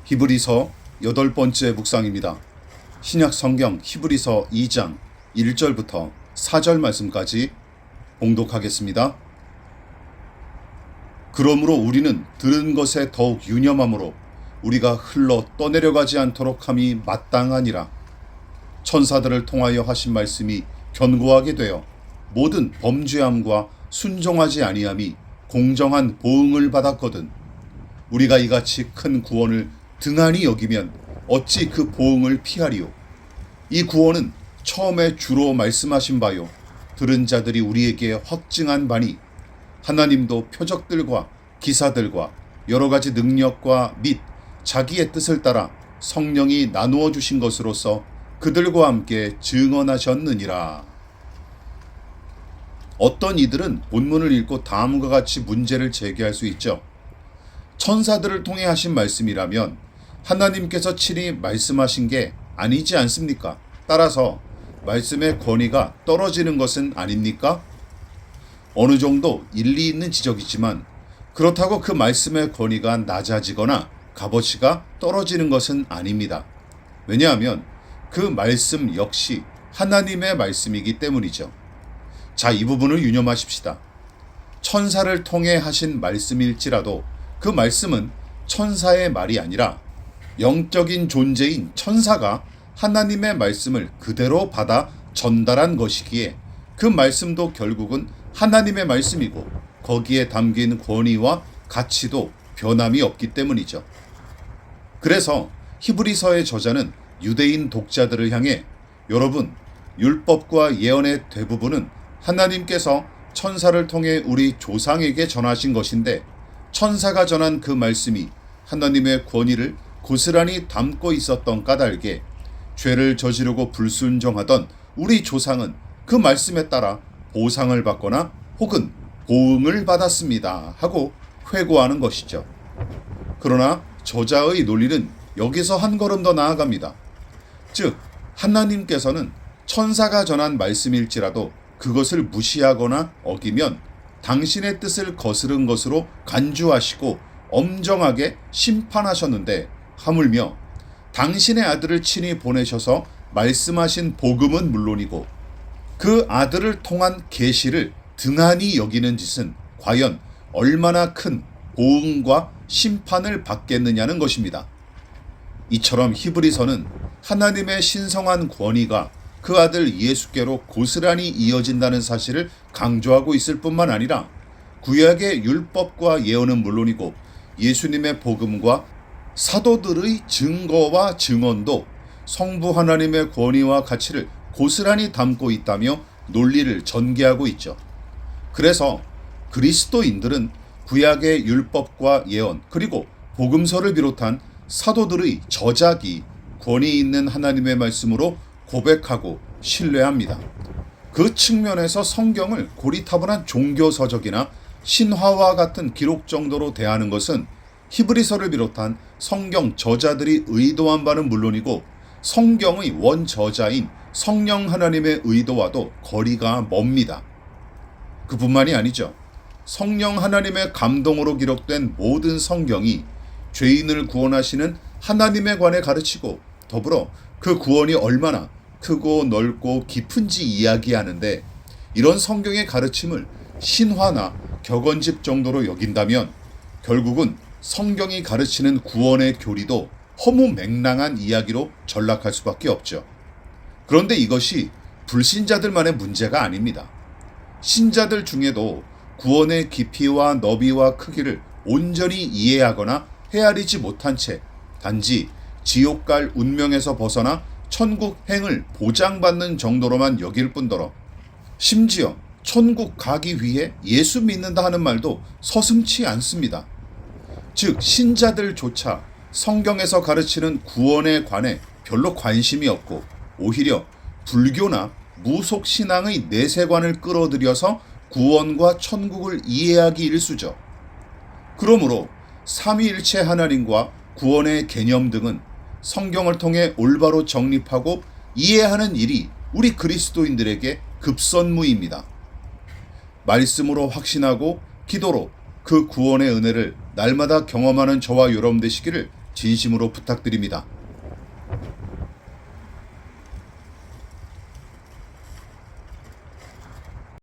히브리서 8번째 묵상입니다. 신약 성경 히브리서 2장 1절부터 4절 말씀까지 봉독하겠습니다. 그러므로 우리는 들은 것에 더욱 유념함으로 우리가 흘러 떠내려가지 않도록 함이 마땅하니라. 천사들을 통하여 하신 말씀이 견고하게 되어 모든 범죄함과 순종하지 아니함이 공정한 보응을 받았거든. 우리가 이같이 큰 구원을 등한히 여기면 어찌 그 보응을 피하리요. 이 구원은 처음에 주로 말씀하신 바요 들은 자들이 우리에게 확증한 바니 하나님도 표적들과 기사들과 여러 가지 능력과 및 자기의 뜻을 따라 성령이 나누어 주신 것으로서 그들과 함께 증언하셨느니라. 어떤 이들은 본문을 읽고 다음과 같이 문제를 제기할 수 있죠. 천사들을 통해 하신 말씀이라면 하나님께서 친히 말씀하신 게 아니지 않습니까? 따라서 말씀의 권위가 떨어지는 것은 아닙니까? 어느 정도 일리 있는 지적이지만 그렇다고 그 말씀의 권위가 낮아지거나 값어치가 떨어지는 것은 아닙니다. 왜냐하면 그 말씀 역시 하나님의 말씀이기 때문이죠. 자, 이 부분을 유념하십시다. 천사를 통해 하신 말씀일지라도 그 말씀은 천사의 말이 아니라 영적인 존재인 천사가 하나님의 말씀을 그대로 받아 전달한 것이기에 그 말씀도 결국은 하나님의 말씀이고 거기에 담긴 권위와 가치도 변함이 없기 때문이죠. 그래서 히브리서의 저자는 유대인 독자들을 향해 여러분, 율법과 예언의 대부분은 하나님께서 천사를 통해 우리 조상에게 전하신 것인데 천사가 전한 그 말씀이 하나님의 권위를 고스란히 담고 있었던 까닭에 죄를 저지르고 불순종하던 우리 조상은 그 말씀에 따라 보상을 받거나 혹은 보응을 받았습니다 하고 회고하는 것이죠. 그러나 저자의 논리는 여기서 한 걸음 더 나아갑니다. 즉 하나님께서는 천사가 전한 말씀일지라도 그것을 무시하거나 어기면 당신의 뜻을 거스른 것으로 간주하시고 엄정하게 심판하셨는데 하물며 당신의 아들을 친히 보내셔서 말씀하신 복음은 물론이고 그 아들을 통한 계시를 등한히 여기는 짓은 과연 얼마나 큰 보응과 심판을 받겠느냐는 것입니다. 이처럼 히브리서는 하나님의 신성한 권위가 그 아들 예수께로 고스란히 이어진다는 사실을 강조하고 있을 뿐만 아니라 구약의 율법과 예언은 물론이고 예수님의 복음과 사도들의 증거와 증언도 성부 하나님의 권위와 가치를 고스란히 담고 있다며 논리를 전개하고 있죠. 그래서 그리스도인들은 구약의 율법과 예언 그리고 복음서를 비롯한 사도들의 저작이 권위 있는 하나님의 말씀으로 고백하고 신뢰합니다. 그 측면에서 성경을 고리타분한 종교서적이나 신화와 같은 기록 정도로 대하는 것은 히브리서를 비롯한 성경 저자들이 의도한 바는 물론이고 성경의 원저자인 성령 하나님의 의도와도 거리가 멉니다. 그뿐만이 아니죠. 성령 하나님의 감동으로 기록된 모든 성경이 죄인을 구원하시는 하나님에 관해 가르치고 더불어 그 구원이 얼마나 크고 넓고 깊은지 이야기하는데 이런 성경의 가르침을 신화나 격언집 정도로 여긴다면 결국은 성경이 가르치는 구원의 교리도 허무맹랑한 이야기로 전락할 수밖에 없죠. 그런데 이것이 불신자들만의 문제가 아닙니다. 신자들 중에도 구원의 깊이와 너비와 크기를 온전히 이해하거나 헤아리지 못한 채 단지 지옥 갈 운명에서 벗어나 천국 행을 보장받는 정도로만 여길 뿐더러 심지어 천국 가기 위해 예수 믿는다 하는 말도 서슴지 않습니다. 즉 신자들조차 성경에서 가르치는 구원에 관해 별로 관심이 없고 오히려 불교나 무속신앙의 내세관을 끌어들여서 구원과 천국을 이해하기 일쑤죠. 그러므로 삼위일체 하나님과 구원의 개념 등은 성경을 통해 올바로 정립하고 이해하는 일이 우리 그리스도인들에게 급선무입니다. 말씀으로 확신하고 기도로 그 구원의 은혜를 날마다 경험하는 저와 여러분 되시기를 진심으로 부탁드립니다.